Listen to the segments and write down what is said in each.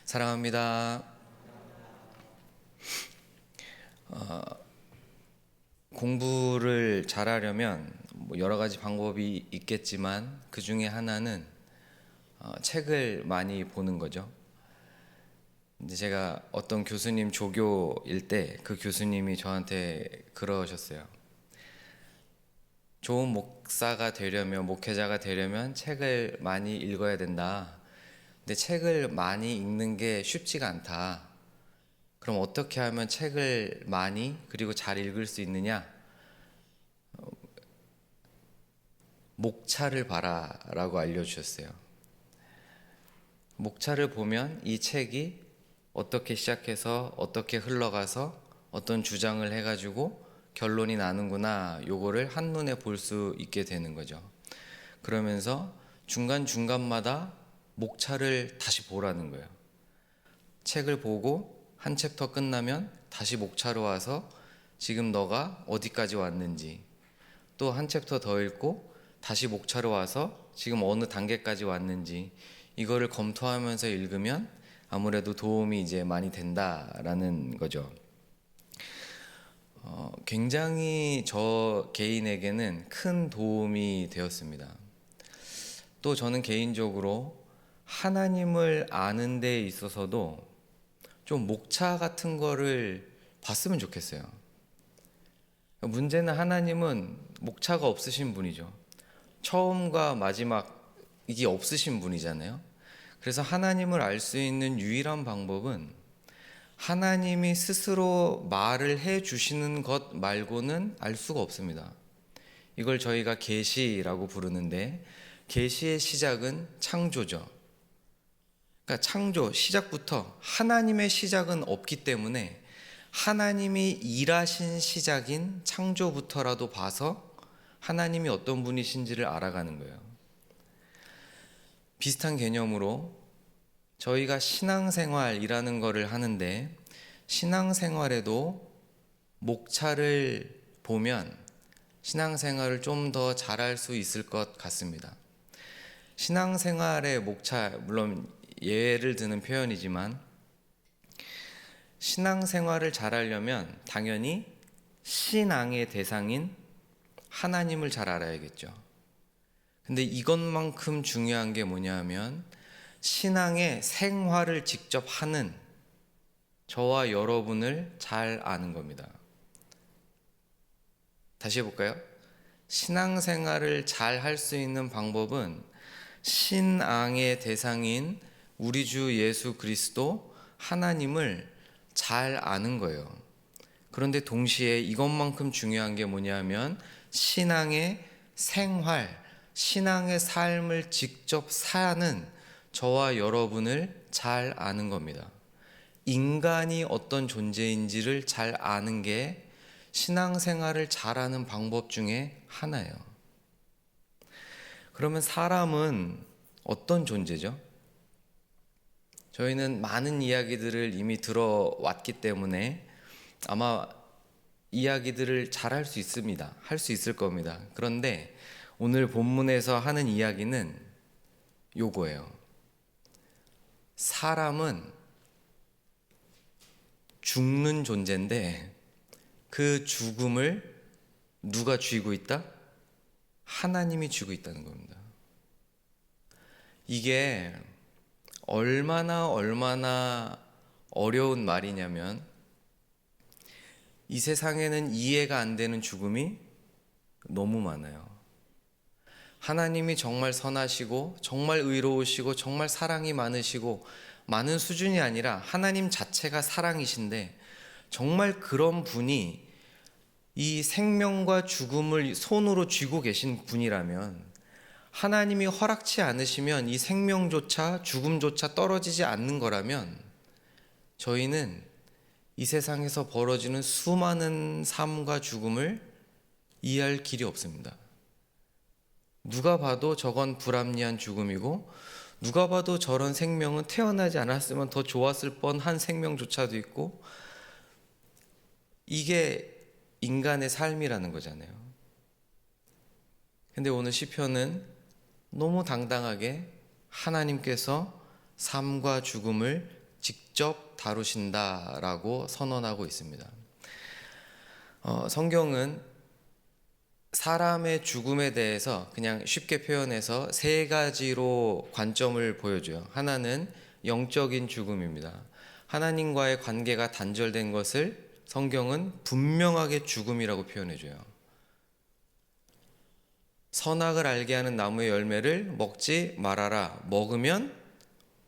사랑합니다. 공부를 잘하려면 여러 가지 방법이 있겠지만 그 중에 하나는 책을 많이 보는 거죠. 근데 제가 어떤 교수님 조교일 때 그 교수님이 저한테 그러셨어요. 좋은 목사가 되려면, 목회자가 되려면 책을 많이 읽어야 된다. 근데 책을 많이 읽는 게 쉽지가 않다. 그럼 어떻게 하면 책을 많이 그리고 잘 읽을 수 있느냐? 목차를 봐라 라고 알려주셨어요. 목차를 보면 이 책이 어떻게 시작해서 어떻게 흘러가서 어떤 주장을 해가지고 결론이 나는구나, 요거를 한눈에 볼 수 있게 되는 거죠. 그러면서 중간중간마다 목차를 다시 보라는 거예요. 책을 보고 한 챕터 끝나면 다시 목차로 와서 지금 너가 어디까지 왔는지, 또 한 챕터 더 읽고 다시 목차로 와서 지금 어느 단계까지 왔는지, 이거를 검토하면서 읽으면 아무래도 도움이 이제 많이 된다라는 거죠. 굉장히 저 개인에게는 큰 도움이 되었습니다. 또 저는 개인적으로 하나님을 아는 데 있어서도 좀 목차 같은 거를 봤으면 좋겠어요. 문제는 하나님은 목차가 없으신 분이죠. 처음과 마지막이 없으신 분이잖아요. 그래서 하나님을 알 수 있는 유일한 방법은 하나님이 스스로 말을 해 주시는 것 말고는 알 수가 없습니다. 이걸 저희가 계시라고 부르는데, 계시의 시작은 창조죠. 그러니까 창조, 시작부터 하나님의 시작은 없기 때문에 하나님이 일하신 시작인 창조부터라도 봐서 하나님이 어떤 분이신지를 알아가는 거예요. 비슷한 개념으로 저희가 신앙생활이라는 거를 하는데, 신앙생활에도 목차를 보면 신앙생활을 좀 더 잘할 수 있을 것 같습니다. 신앙생활의 목차, 물론 예를 드는 표현이지만, 신앙생활을 잘하려면 당연히 신앙의 대상인 하나님을 잘 알아야겠죠. 근데 이것만큼 중요한 게 뭐냐면, 신앙의 생활을 직접 하는 저와 여러분을 잘 아는 겁니다. 다시 해볼까요? 신앙생활을 잘 할 수 있는 방법은 신앙의 대상인 우리 주 예수 그리스도 하나님을 잘 아는 거예요. 그런데 동시에 이것만큼 중요한 게 뭐냐면, 신앙의 생활, 신앙의 삶을 직접 사는 저와 여러분을 잘 아는 겁니다. 인간이 어떤 존재인지를 잘 아는 게 신앙생활을 잘하는 방법 중에 하나예요. 그러면 사람은 어떤 존재죠? 저희는 많은 이야기들을 이미 들어왔기 때문에 아마 이야기들을 잘 할 수 있습니다. 할 수 있을 겁니다. 그런데 오늘 본문에서 하는 이야기는 요거예요. 사람은 죽는 존재인데 그 죽음을 누가 쥐고 있다? 하나님이 쥐고 있다는 겁니다. 이게 얼마나 어려운 말이냐면, 이 세상에는 이해가 안 되는 죽음이 너무 많아요. 하나님이 정말 선하시고 정말 의로우시고 정말 사랑이 많으시고, 많은 수준이 아니라 하나님 자체가 사랑이신데, 정말 그런 분이 이 생명과 죽음을 손으로 쥐고 계신 분이라면, 하나님이 허락치 않으시면 이 생명조차 죽음조차 떨어지지 않는 거라면, 저희는 이 세상에서 벌어지는 수많은 삶과 죽음을 이해할 길이 없습니다. 누가 봐도 저건 불합리한 죽음이고, 누가 봐도 저런 생명은 태어나지 않았으면 더 좋았을 뻔한 생명조차도 있고, 이게 인간의 삶이라는 거잖아요. 근데 오늘 시편은 너무 당당하게 하나님께서 삶과 죽음을 직접 다루신다라고 선언하고 있습니다. 성경은 사람의 죽음에 대해서 그냥 쉽게 표현해서 세 가지로 관점을 보여줘요. 하나는 영적인 죽음입니다. 하나님과의 관계가 단절된 것을 성경은 분명하게 죽음이라고 표현해줘요. 선악을 알게 하는 나무의 열매를 먹지 말아라. 먹으면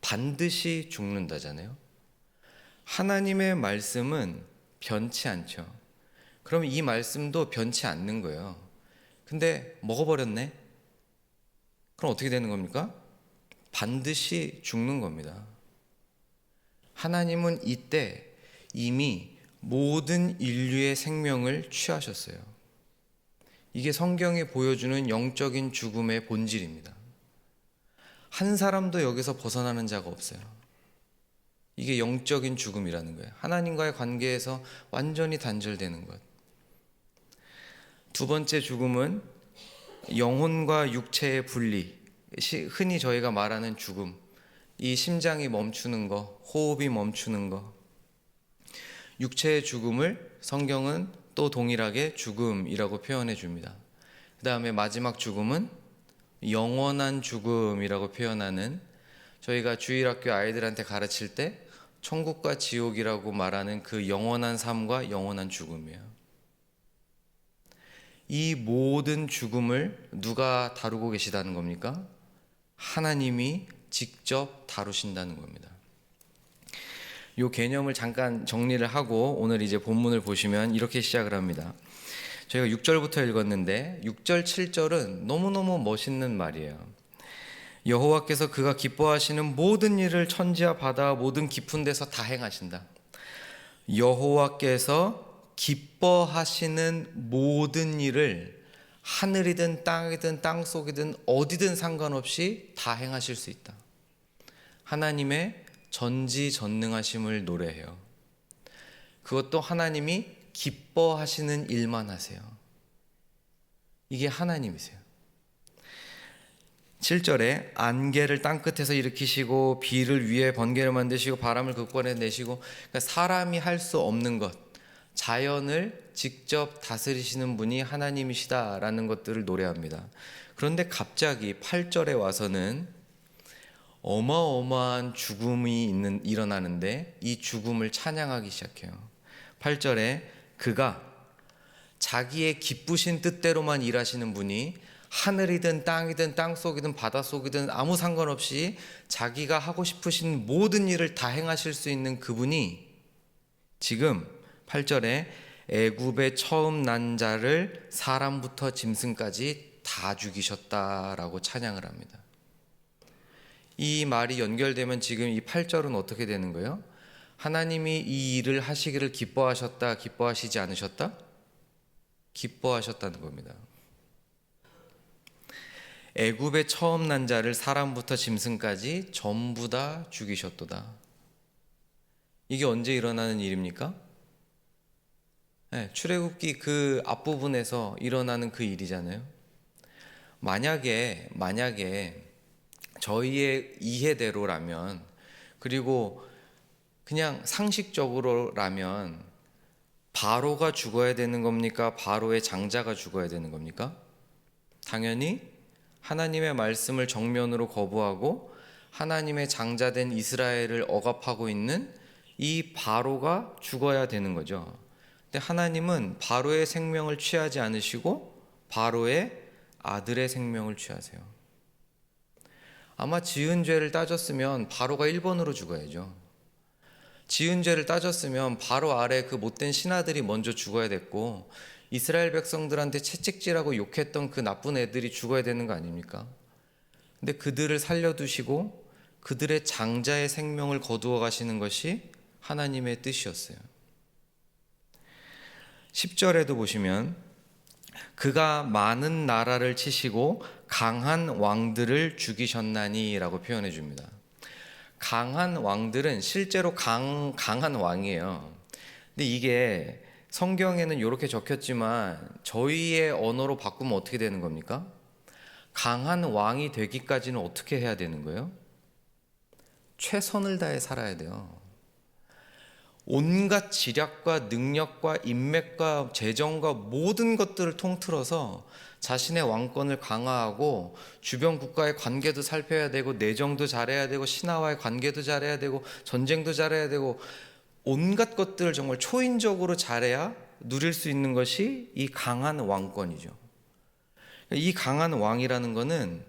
반드시 죽는다잖아요. 하나님의 말씀은 변치 않죠. 그럼 이 말씀도 변치 않는 거예요. 근데 먹어버렸네? 그럼 어떻게 되는 겁니까? 반드시 죽는 겁니다. 하나님은 이때 이미 모든 인류의 생명을 취하셨어요. 이게 성경이 보여주는 영적인 죽음의 본질입니다. 한 사람도 여기서 벗어나는 자가 없어요. 이게 영적인 죽음이라는 거예요. 하나님과의 관계에서 완전히 단절되는 것. 두 번째 죽음은 영혼과 육체의 분리, 흔히 저희가 말하는 죽음. 이 심장이 멈추는 거, 호흡이 멈추는 거. 육체의 죽음을 성경은 또 동일하게 죽음이라고 표현해 줍니다. 그 다음에 마지막 죽음은 영원한 죽음이라고 표현하는, 저희가 주일학교 아이들한테 가르칠 때 천국과 지옥이라고 말하는 그 영원한 삶과 영원한 죽음이에요. 이 모든 죽음을 누가 다루고 계시다는 겁니까? 하나님이 직접 다루신다는 겁니다. 이 개념을 잠깐 정리를 하고 오늘 이제 본문을 보시면 이렇게 시작을 합니다. 저희가 6절부터 읽었는데 6절, 7절은 너무너무 멋있는 말이에요. 여호와께서 그가 기뻐하시는 모든 일을 천지와 바다와 모든 깊은 데서 다 행하신다. 여호와께서 기뻐하시는 모든 일을 하늘이든 땅이든 땅속이든 어디든 상관없이 다 행하실 수 있다. 하나님의 전지전능하심을 노래해요. 그것도 하나님이 기뻐하시는 일만 하세요. 이게 하나님이세요. 7절에 안개를 땅끝에서 일으키시고 비를 위에 번개를 만드시고 바람을 극권에 내시고, 그러니까 사람이 할 수 없는 것, 자연을 직접 다스리시는 분이 하나님이시다라는 것들을 노래합니다. 그런데 갑자기 8절에 와서는 어마어마한 죽음이 일어나는데 이 죽음을 찬양하기 시작해요. 8절에 그가 자기의 기쁘신 뜻대로만 일하시는 분이 하늘이든 땅이든 땅속이든 바닷속이든 아무 상관없이 자기가 하고 싶으신 모든 일을 다 행하실 수 있는 그분이 지금 8절에 애굽에 처음 난 자를 사람부터 짐승까지 다 죽이셨다라고 찬양을 합니다. 이 말이 연결되면 지금 이 8절은 어떻게 되는 거예요? 하나님이 이 일을 하시기를 기뻐하셨다, 기뻐하시지 않으셨다? 기뻐하셨다는 겁니다. 애굽에 처음 난 자를 사람부터 짐승까지 전부 다 죽이셨도다. 이게 언제 일어나는 일입니까? 네, 출애굽기 그 앞부분에서 일어나는 그 일이잖아요. 만약에 저희의 이해대로라면, 그리고 그냥 상식적으로라면 바로가 죽어야 되는 겁니까? 바로의 장자가 죽어야 되는 겁니까? 당연히 하나님의 말씀을 정면으로 거부하고 하나님의 장자된 이스라엘을 억압하고 있는 이 바로가 죽어야 되는 거죠. 근데 하나님은 바로의 생명을 취하지 않으시고 바로의 아들의 생명을 취하세요. 아마 지은 죄를 따졌으면 바로가 1번으로 죽어야죠. 지은 죄를 따졌으면 바로 아래 그 못된 신하들이 먼저 죽어야 됐고, 이스라엘 백성들한테 채찍질하고 욕했던 그 나쁜 애들이 죽어야 되는 거 아닙니까? 근데 그들을 살려두시고 그들의 장자의 생명을 거두어 가시는 것이 하나님의 뜻이었어요. 10절에도 보시면 그가 많은 나라를 치시고 강한 왕들을 죽이셨나니 라고 표현해 줍니다. 강한 왕들은 실제로 강한 왕이에요. 근데 이게 성경에는 이렇게 적혔지만 저희의 언어로 바꾸면 어떻게 되는 겁니까? 강한 왕이 되기까지는 어떻게 해야 되는 거예요? 최선을 다해 살아야 돼요. 온갖 지략과 능력과 인맥과 재정과 모든 것들을 통틀어서 자신의 왕권을 강화하고 주변 국가의 관계도 살펴야 되고 내정도 잘해야 되고 신하와의 관계도 잘해야 되고 전쟁도 잘해야 되고 온갖 것들을 정말 초인적으로 잘해야 누릴 수 있는 것이 이 강한 왕권이죠. 이 강한 왕이라는 것은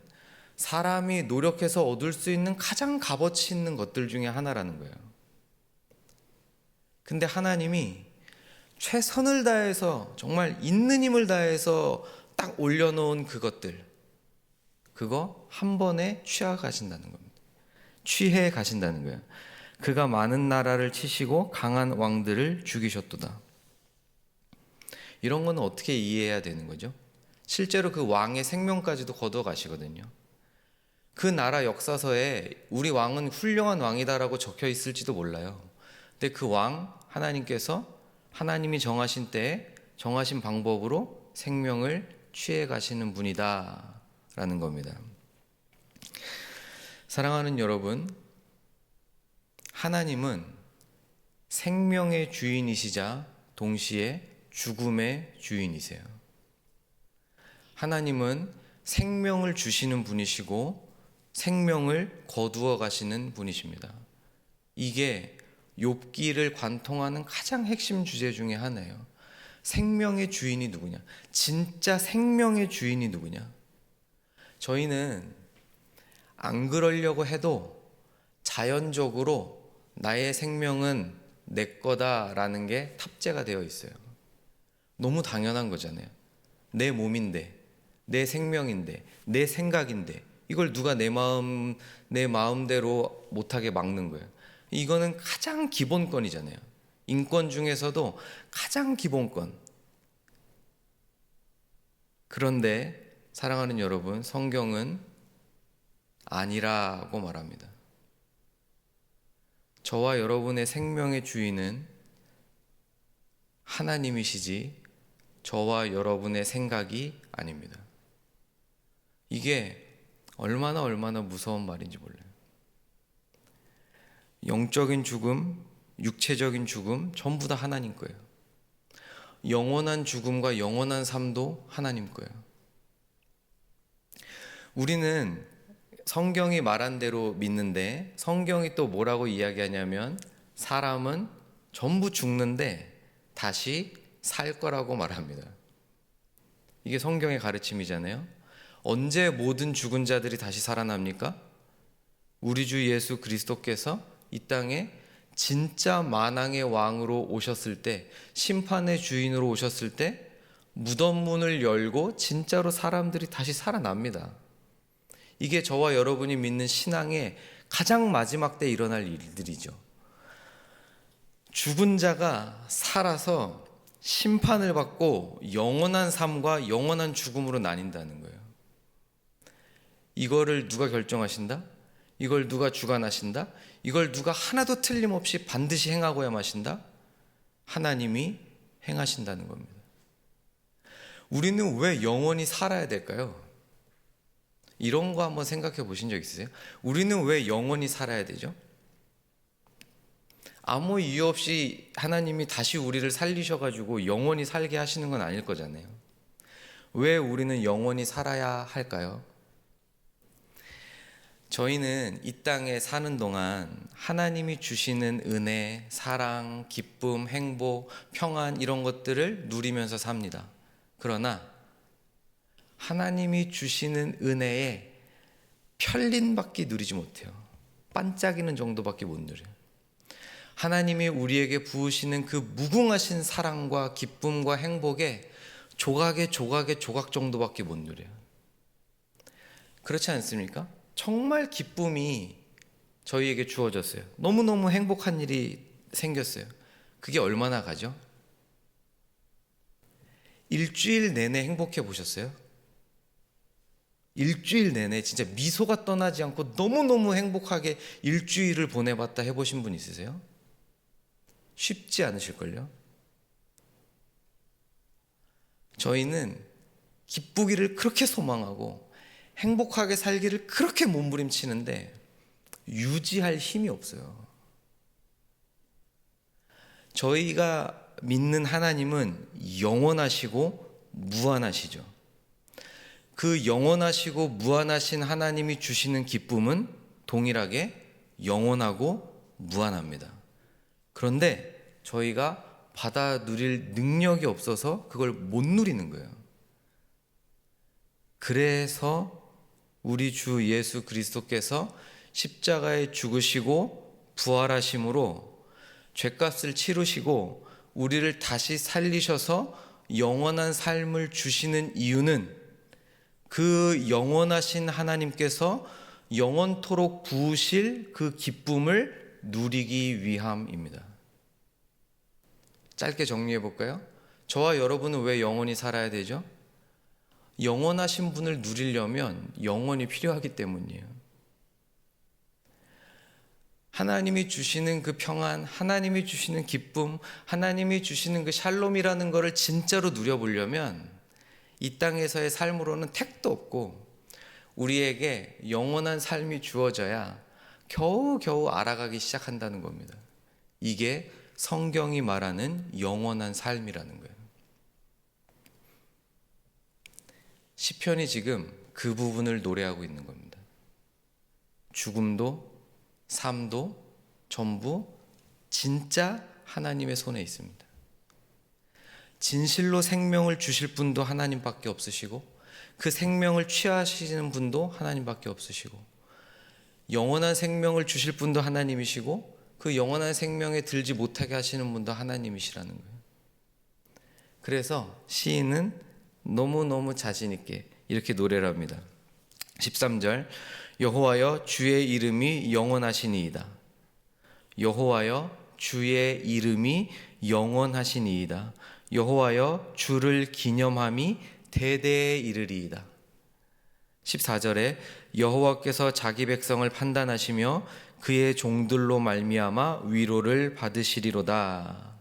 사람이 노력해서 얻을 수 있는 가장 값어치 있는 것들 중에 하나라는 거예요. 근데 하나님이 최선을 다해서 정말 있는 힘을 다해서 딱 올려놓은 그것들, 그거 한 번에 취해 가신다는 겁니다. 취해 가신다는 거예요. 그가 많은 나라를 치시고 강한 왕들을 죽이셨도다. 이런 건 어떻게 이해해야 되는 거죠? 실제로 그 왕의 생명까지도 거둬 가시거든요. 그 나라 역사서에 우리 왕은 훌륭한 왕이다라고 적혀 있을지도 몰라요. 근데 그 왕 하나님께서 하나님이 정하신 때에 정하신 방법으로 생명을 취해 가시는 분이다 라는 겁니다. 사랑하는 여러분, 하나님은 생명의 주인이시자 동시에 죽음의 주인이세요. 하나님은 생명을 주시는 분이시고 생명을 거두어 가시는 분이십니다. 이게 욥기를 관통하는 가장 핵심 주제 중에 하나예요. 생명의 주인이 누구냐? 진짜 생명의 주인이 누구냐? 저희는 안 그러려고 해도 자연적으로 나의 생명은 내 거다라는 게 탑재가 되어 있어요. 너무 당연한 거잖아요. 내 몸인데, 내 생명인데, 내 생각인데 이걸 누가 내 마음대로 못하게 막는 거예요. 이거는 가장 기본권이잖아요. 인권 중에서도 가장 기본권. 그런데 사랑하는 여러분, 성경은 아니라고 말합니다. 저와 여러분의 생명의 주인은 하나님이시지 저와 여러분의 생각이 아닙니다. 이게 얼마나 무서운 말인지 몰라요. 영적인 죽음, 육체적인 죽음 전부 다 하나님 거예요. 영원한 죽음과 영원한 삶도 하나님 거예요. 우리는 성경이 말한 대로 믿는데 성경이 또 뭐라고 이야기하냐면 사람은 전부 죽는데 다시 살 거라고 말합니다. 이게 성경의 가르침이잖아요. 언제 모든 죽은 자들이 다시 살아납니까? 우리 주 예수 그리스도께서 이 땅에 진짜 만왕의 왕으로 오셨을 때, 심판의 주인으로 오셨을 때 무덤 문을 열고 진짜로 사람들이 다시 살아납니다. 이게 저와 여러분이 믿는 신앙의 가장 마지막 때 일어날 일들이죠. 죽은 자가 살아서 심판을 받고 영원한 삶과 영원한 죽음으로 나뉜다는 거예요. 이거를 누가 결정하신다? 이걸 누가 주관하신다? 이걸 누가 하나도 틀림없이 반드시 행하고야 마신다? 하나님이 행하신다는 겁니다. 우리는 왜 영원히 살아야 될까요? 이런 거 한번 생각해 보신 적 있으세요? 우리는 왜 영원히 살아야 되죠? 아무 이유 없이 하나님이 다시 우리를 살리셔가지고 영원히 살게 하시는 건 아닐 거잖아요. 왜 우리는 영원히 살아야 할까요? 저희는 이 땅에 사는 동안 하나님이 주시는 은혜, 사랑, 기쁨, 행복, 평안 이런 것들을 누리면서 삽니다. 그러나 하나님이 주시는 은혜에 편린밖에 누리지 못해요. 반짝이는 정도밖에 못 누려요. 하나님이 우리에게 부으시는 그 무궁하신 사랑과 기쁨과 행복에 조각 정도밖에 못 누려요. 그렇지 않습니까? 정말 기쁨이 저희에게 주어졌어요. 너무너무 행복한 일이 생겼어요. 그게 얼마나 가죠? 일주일 내내 행복해 보셨어요? 일주일 내내 진짜 미소가 떠나지 않고 너무너무 행복하게 일주일을 보내봤다 해보신 분 있으세요? 쉽지 않으실걸요? 저희는 기쁘기를 그렇게 소망하고 행복하게 살기를 그렇게 몸부림치는데 유지할 힘이 없어요. 저희가 믿는 하나님은 영원하시고 무한하시죠. 그 영원하시고 무한하신 하나님이 주시는 기쁨은 동일하게 영원하고 무한합니다. 그런데 저희가 받아 누릴 능력이 없어서 그걸 못 누리는 거예요. 그래서 우리 주 예수 그리스도께서 십자가에 죽으시고 부활하심으로 죄값을 치르시고 우리를 다시 살리셔서 영원한 삶을 주시는 이유는 그 영원하신 하나님께서 영원토록 부으실 그 기쁨을 누리기 위함입니다. 짧게 정리해 볼까요? 저와 여러분은 왜 영원히 살아야 되죠? 영원하신 분을 누리려면 영원이 필요하기 때문이에요. 하나님이 주시는 그 평안, 하나님이 주시는 기쁨, 하나님이 주시는 그 샬롬이라는 것을 진짜로 누려보려면 이 땅에서의 삶으로는 택도 없고 우리에게 영원한 삶이 주어져야 겨우겨우 알아가기 시작한다는 겁니다. 이게 성경이 말하는 영원한 삶이라는 거예요. 시편이 지금 그 부분을 노래하고 있는 겁니다. 죽음도 삶도 전부 진짜 하나님의 손에 있습니다. 진실로 생명을 주실 분도 하나님밖에 없으시고 그 생명을 취하시는 분도 하나님밖에 없으시고 영원한 생명을 주실 분도 하나님이시고 그 영원한 생명에 들지 못하게 하시는 분도 하나님이시라는 거예요. 그래서 시인은 너무너무 자신 있게 이렇게 노래를 합니다. 13절 여호와여 주의 이름이 영원하시니이다. 여호와여 주의 이름이 영원하시니이다. 여호와여 주를 기념함이 대대에 이르리이다. 14절에 여호와께서 자기 백성을 판단하시며 그의 종들로 말미암아 위로를 받으시리로다.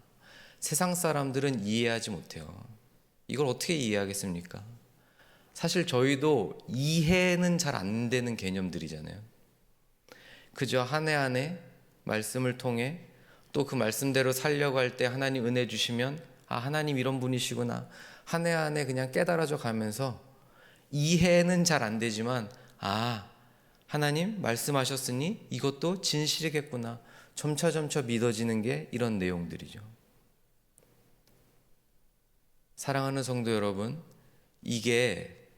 세상 사람들은 이해하지 못해요. 이걸 어떻게 이해하겠습니까? 사실 저희도 이해는 잘 안 되는 개념들이잖아요. 그저 한 해 한 해 말씀을 통해 또 그 말씀대로 살려고 할 때 하나님 은혜 주시면 아 하나님 이런 분이시구나 한 해 한 해 그냥 깨달아져 가면서 이해는 잘 안 되지만 아 하나님 말씀하셨으니 이것도 진실이겠구나 점차 믿어지는 게 이런 내용들이죠. 사랑하는 성도 여러분, 이게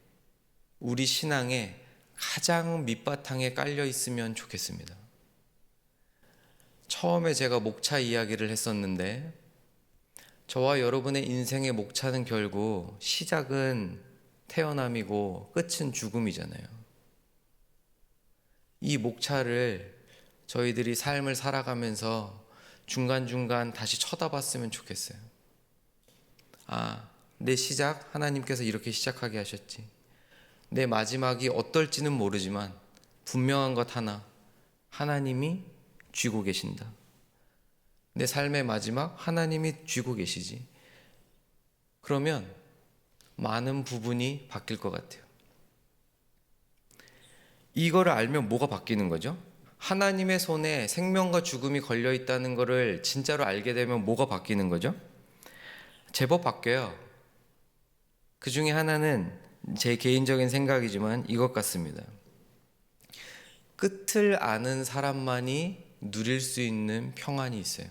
우리 신앙의 가장 밑바탕에 깔려 있으면 좋겠습니다. 처음에 제가 목차 이야기를 했었는데 저와 여러분의 인생의 목차는 결국 시작은 태어남이고 끝은 죽음이잖아요. 이 목차를 저희들이 삶을 살아가면서 중간중간 다시 쳐다봤으면 좋겠어요. 아, 내 시작 하나님께서 이렇게 시작하게 하셨지. 내 마지막이 어떨지는 모르지만 분명한 것 하나, 하나님이 쥐고 계신다. 내 삶의 마지막 하나님이 쥐고 계시지. 그러면 많은 부분이 바뀔 것 같아요. 이거를 알면 뭐가 바뀌는 거죠? 하나님의 손에 생명과 죽음이 걸려 있다는 것을 진짜로 알게 되면 뭐가 바뀌는 거죠? 제법 바뀌어요. 그 중에 하나는 제 개인적인 생각이지만 이것 같습니다. 끝을 아는 사람만이 누릴 수 있는 평안이 있어요.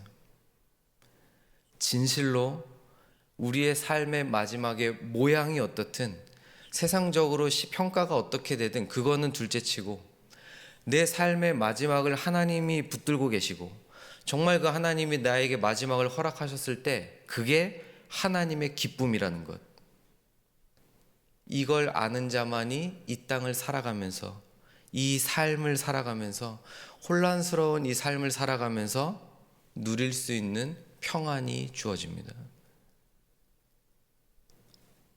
진실로 우리의 삶의 마지막에 모양이 어떻든 세상적으로 평가가 어떻게 되든 그거는 둘째치고 내 삶의 마지막을 하나님이 붙들고 계시고 정말 그 하나님이 나에게 마지막을 허락하셨을 때 그게 하나님의 기쁨이라는 것. 이걸 아는 자만이 이 땅을 살아가면서 이 삶을 살아가면서 혼란스러운 이 삶을 살아가면서 누릴 수 있는 평안이 주어집니다.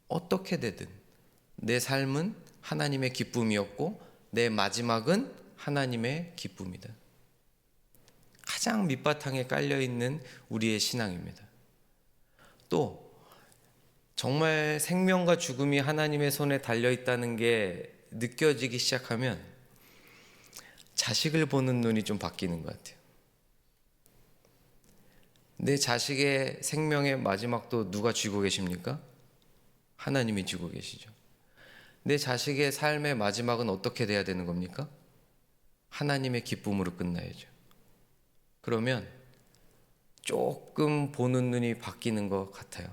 어떻게 되든 내 삶은 하나님의 기쁨이었고 내 마지막은 하나님의 기쁨이다. 가장 밑바탕에 깔려있는 우리의 신앙입니다. 또 정말 생명과 죽음이 하나님의 손에 달려있다는 게 느껴지기 시작하면 자식을 보는 눈이 좀 바뀌는 것 같아요. 내 자식의 생명의 마지막도 누가 쥐고 계십니까? 하나님이 쥐고 계시죠. 내 자식의 삶의 마지막은 어떻게 돼야 되는 겁니까? 하나님의 기쁨으로 끝나야죠. 그러면 조금 보는 눈이 바뀌는 것 같아요.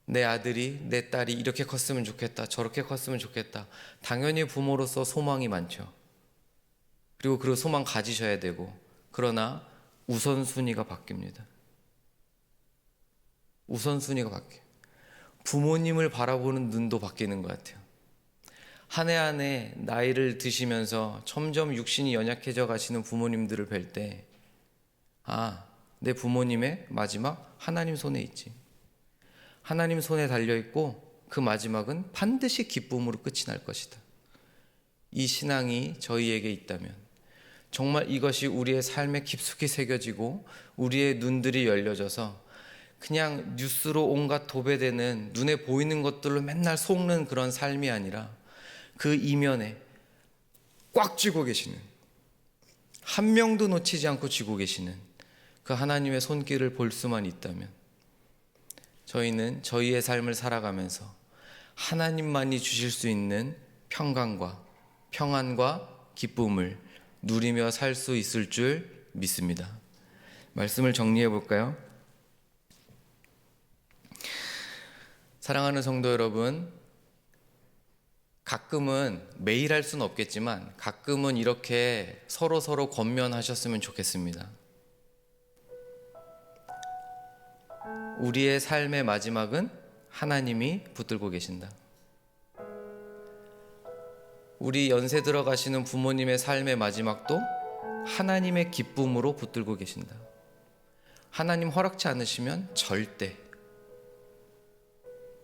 내 아들이, 내 딸이 이렇게 컸으면 좋겠다, 저렇게 컸으면 좋겠다. 당연히 부모로서 소망이 많죠. 그리고 그 소망 가지셔야 되고, 그러나 우선순위가 바뀝니다. 우선순위가 바뀌어요. 부모님을 바라보는 눈도 바뀌는 것 같아요. 한 해 한 해 나이를 드시면서 점점 육신이 연약해져 가시는 부모님들을 뵐 때, 내 부모님의 마지막 하나님 손에 있지. 하나님 손에 달려있고 그 마지막은 반드시 기쁨으로 끝이 날 것이다. 이 신앙이 저희에게 있다면 정말 이것이 우리의 삶에 깊숙이 새겨지고 우리의 눈들이 열려져서 그냥 뉴스로 온갖 도배되는 눈에 보이는 것들로 맨날 속는 그런 삶이 아니라 그 이면에 꽉 쥐고 계시는, 한 명도 놓치지 않고 쥐고 계시는 그 하나님의 손길을 볼 수만 있다면 저희는 저희의 삶을 살아가면서 하나님만이 주실 수 있는 평강과 평안과 기쁨을 누리며 살 수 있을 줄 믿습니다. 말씀을 정리해 볼까요? 사랑하는 성도 여러분, 가끔은 매일 할 수는 없겠지만 가끔은 이렇게 서로 권면하셨으면 좋겠습니다. 우리의 삶의 마지막은 하나님이 붙들고 계신다. 우리 연세 들어가시는 부모님의 삶의 마지막도 하나님의 기쁨으로 붙들고 계신다. 하나님 허락치 않으시면 절대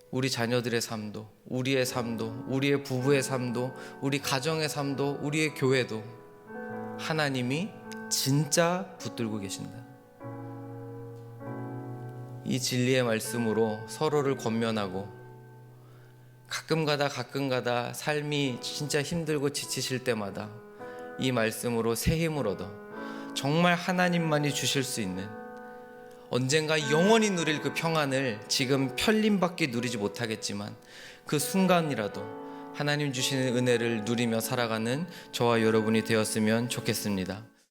우리 자녀들의 삶도, 우리의 삶도, 우리의 부부의 삶도, 우리 가정의 삶도, 우리의 교회도 하나님이 진짜 붙들고 계신다. 이 진리의 말씀으로 서로를 권면하고 가끔가다 삶이 진짜 힘들고 지치실 때마다 이 말씀으로 새 힘을 얻어 정말 하나님만이 주실 수 있는, 언젠가 영원히 누릴 그 평안을 지금 편림밖에 누리지 못하겠지만 그 순간이라도 하나님 주시는 은혜를 누리며 살아가는 저와 여러분이 되었으면 좋겠습니다.